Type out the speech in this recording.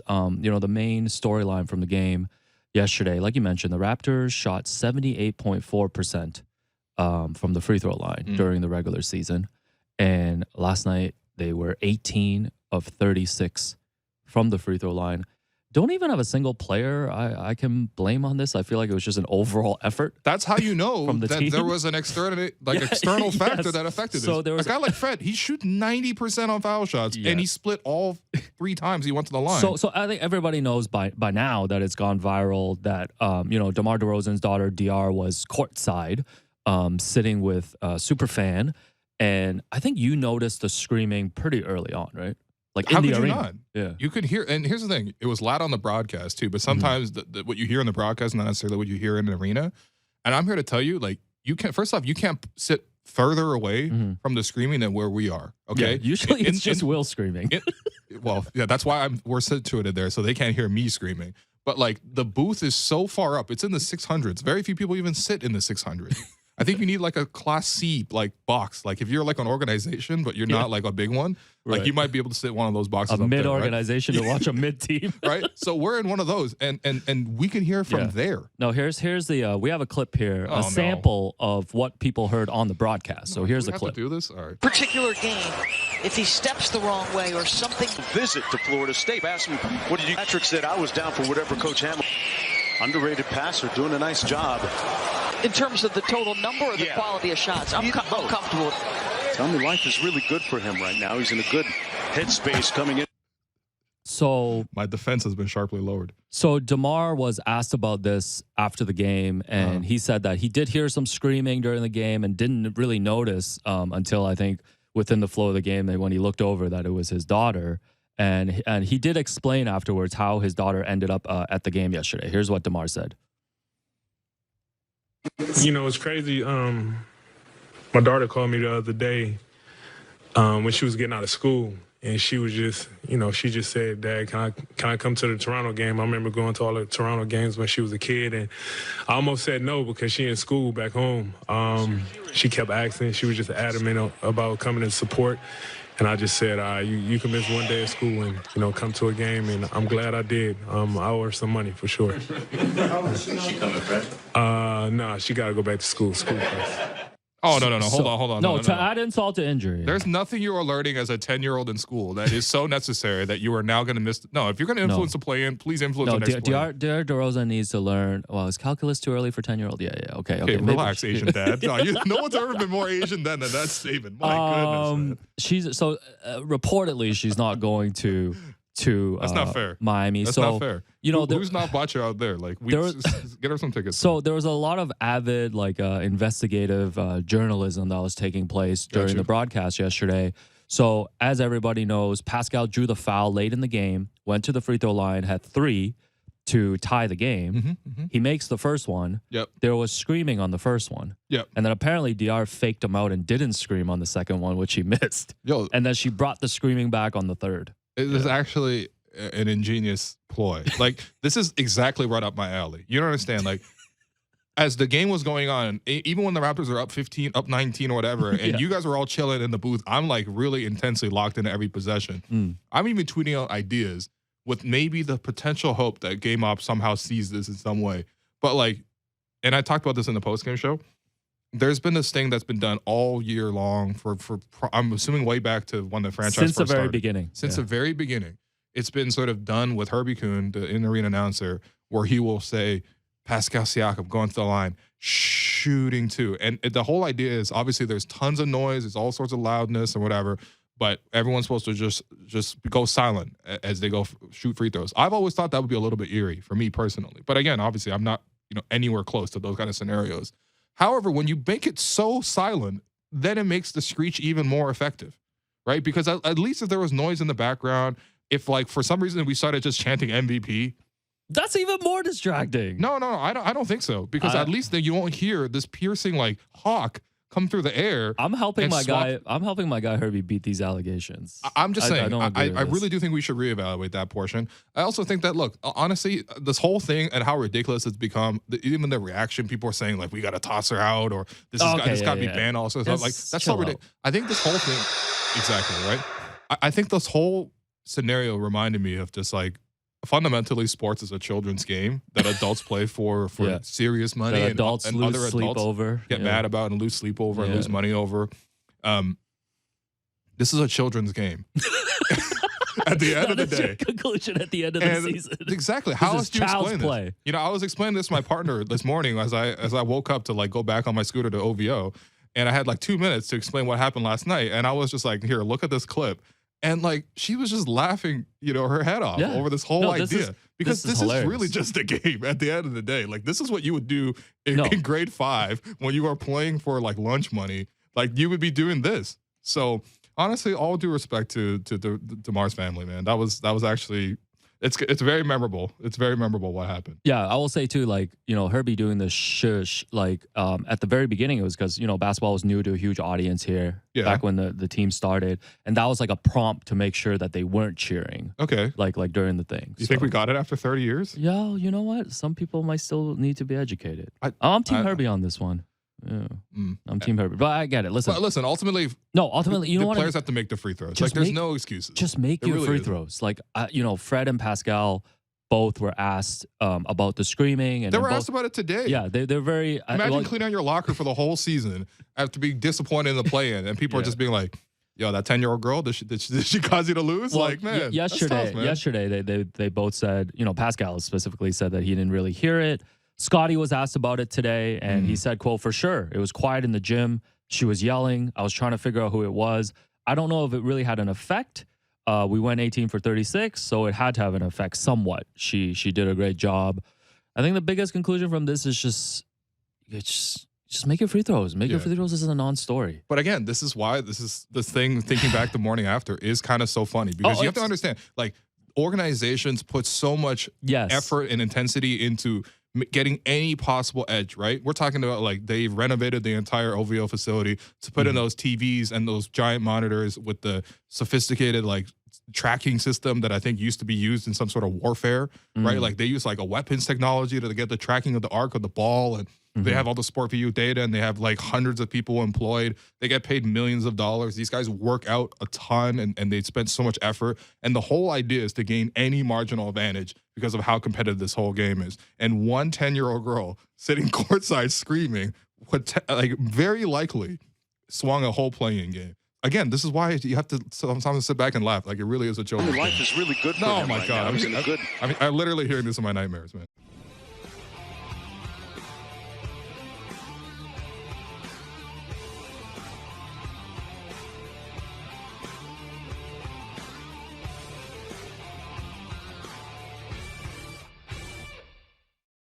The main storyline from the game yesterday, like you mentioned, the Raptors shot 78.4% from the free throw line during the regular season. And last night, they were 18 of 36 from the free throw line. Don't even have a single player I can blame on this. I feel like it was just an overall effort. That's how you know from the that team. There was an external factor that affected So this. there was a guy like Fred, he shoots 90% on foul shots, and he split all 3 times he went to the line. So I think everybody knows by now that it's gone viral that DeMar DeRozan's daughter Diar was courtside, sitting with a super fan, and I think you noticed the screaming pretty early on, right? Like how in the could arena. you not? Yeah, you could hear. And here's the thing: it was loud on the broadcast too. But sometimes what you hear in the broadcast is not necessarily what you hear in an arena. And I'm here to tell you, like, you can't. First off, you can't sit further away from the screaming than where we are. Okay, yeah, usually it's just Will screaming. Well, yeah, that's why we're situated there, so they can't hear me screaming. But like the booth is so far up; it's in the 600s. Very few people even sit in the 600s. I think you need like a Class C like box. Like if you're like an organization, but you're not like a big one, like you might be able to sit in one of those boxes. A mid organization to watch a mid team, right? So we're in one of those, and we can hear from there. No, here's the we have a clip here, a sample of what people heard on the broadcast. So here's the clip. To do this, all right. Particular game, if he steps the wrong way or something. Visit to Florida State. Asked me, what did you? Patrick said I was down for whatever Coach Hamilton. Underrated passer, doing a nice job. In terms of the total number or the quality of shots, I'm comfortable. Tell me, life is really good for him right now. He's in a good headspace coming in. So my defense has been sharply lowered. So DeMar was asked about this after the game, and he said that he did hear some screaming during the game and didn't really notice until I think within the flow of the game when he looked over that it was his daughter. And he did explain afterwards how his daughter ended up at the game yesterday. Here's what DeMar said. It's crazy. My daughter called me the other day when she was getting out of school, and she was just, she just said, "Dad, can I come to the Toronto game?" I remember going to all the Toronto games when she was a kid, and I almost said no because she in school back home. She kept asking. She was just adamant about coming to support. And I just said, you can miss one day of school and, come to a game. And I'm glad I did. I owe her some money for sure. Is she coming, Fred? No, she got to go back to school. School first. Oh, no. Hold on. No, add insult to injury. There's nothing you are learning as a 10-year-old in school that is so necessary that you are now going to miss. No, if you're going to influence the play-in, please influence the next play. Diar DeRozan needs to learn. Well, is calculus too early for 10-year-old? Yeah. Okay, relax, Asian dad. No, no one's ever been more Asian than that's Saban. My goodness. Man. She's so reportedly she's not going to that's not fair. Miami. That's so not fair. Who's not bought you out there? Like get her some tickets. So there was a lot of avid investigative journalism that was taking place during the broadcast yesterday. So as everybody knows, Pascal drew the foul late in the game, went to the free throw line, had 3 to tie the game. He makes the first one. Yep. There was screaming on the first one. Yep. And then apparently Diar faked him out and didn't scream on the second one, which he missed. And then she brought the screaming back on the third. It is actually an ingenious ploy. Like, this is exactly right up my alley. You don't understand. Like, as the game was going on, even when the Raptors are up 15, up 19 or whatever, and you guys were all chilling in the booth, I'm like really intensely locked into every possession. I'm even tweeting out ideas with maybe the potential hope that Game Op somehow sees this in some way. But like, and I talked about this in the postgame show, there's been this thing that's been done all year long for I'm assuming way back to when the franchise since first the very started. beginning. Since the very beginning, it's been sort of done with Herbie Kuhn, the in-arena announcer, where he will say, Pascal Siakam going to the line, shooting too. And the whole idea is obviously there's tons of noise, there's all sorts of loudness and whatever, but everyone's supposed to just go silent as they go shoot free throws. I've always thought that would be a little bit eerie for me personally. But again, obviously I'm not anywhere close to those kind of scenarios. However, when you make it so silent, then it makes the screech even more effective, right? Because at least if there was noise in the background, if like for some reason we started just chanting MVP, that's even more distracting. No, I don't think so. Because at least then you won't hear this piercing like hawk come through the air. I'm helping my guy Herbie beat these allegations. I'm just saying. I really do think we should reevaluate that portion. I also think that look, honestly, this whole thing and how ridiculous it's become. Even the reaction, people are saying like we got to toss her out or this got to be banned. Also, like that's so ridiculous. I think this whole thing, exactly right. I think this whole scenario reminded me of just like fundamentally sports is a children's game that adults play for Yeah. serious money, That and adults and lose other sleep adults over. get Yeah. mad about and lose sleep over and Yeah. lose money over. This is a children's game. At the end of the That's your day. conclusion at the end of the And season. exactly. How This else is do you child's explain play. this? You know, I was explaining this to my partner this morning as I woke up to like go back on my scooter to OVO, and I had like 2 minutes to explain what happened last night, and I was just like, "Here, look at this clip," and like she was just laughing, her head off Yeah. over this whole No, this idea is- because this is this is hilarious. really just a game at the end of the day. Like this is what you would do in, No. in grade 5 when you are playing for like lunch money. Like you would be doing this. So honestly, all due respect to the DeMars family, man. That was actually it's very memorable. It's very memorable what happened. Yeah, I will say too, like, Herbie doing the shush, like, at the very beginning, it was because, basketball was new to a huge audience here back when the team started. And that was like a prompt to make sure that they weren't cheering, Okay. like during the thing. You think we got it after 30 years? Yeah, you know what? Some people might still need to be educated. I- I'm Team I- Herbie on this one. Yeah, Mm. I'm Team Herbie. But I get it. Listen, But listen, ultimately, ultimately, you know the what? players have to make the free throws. Just Like, there's make- no excuses. Just make There your really free isn't. throws. Like, Fred and Pascal both were asked about the screaming. And They then were both, asked about it today. Yeah, they're very. Imagine cleaning out your locker for the whole season after being disappointed in the play-in, and people are Yeah. just being like, "Yo, that 10-year-old girl, did she cause you to lose?" Well, like, man, that's yesterday, tough, man. yesterday they both said, Pascal specifically said that he didn't really hear it. Scotty was asked about it today, and he said, "quote For sure, it was quiet in the gym. She was yelling. I was trying to figure out who it was. I don't know if it really had an effect. We went 18 for 36, so it had to have an effect somewhat. She did a great job. I think the biggest conclusion from this is just make your free throws. Make your free throws is a non-story. But again, this is why this thing, thinking back the morning after, is kind of so funny because you have to understand, like, organizations put so much Yes. effort and intensity into getting any possible edge, right? We're talking about like they've renovated the entire OVO facility to put in those TVs and those giant monitors with the sophisticated like tracking system that I think used to be used in some sort of warfare, right? Like they use like a weapons technology to get the tracking of the arc of the ball, and they have all the sport view data, and they have like hundreds of people employed. They get paid millions of dollars. These guys work out a ton, and they spend so much effort. And the whole idea is to gain any marginal advantage because of how competitive this whole game is. And one 10-year-old girl sitting courtside screaming would very likely swung a whole playing game. Again, this is why you have to sometimes sit back and laugh. Like, it really is a children's Life game. is really good for Oh him my right God. now. He's in a good. I'm literally hearing this in my nightmares, man.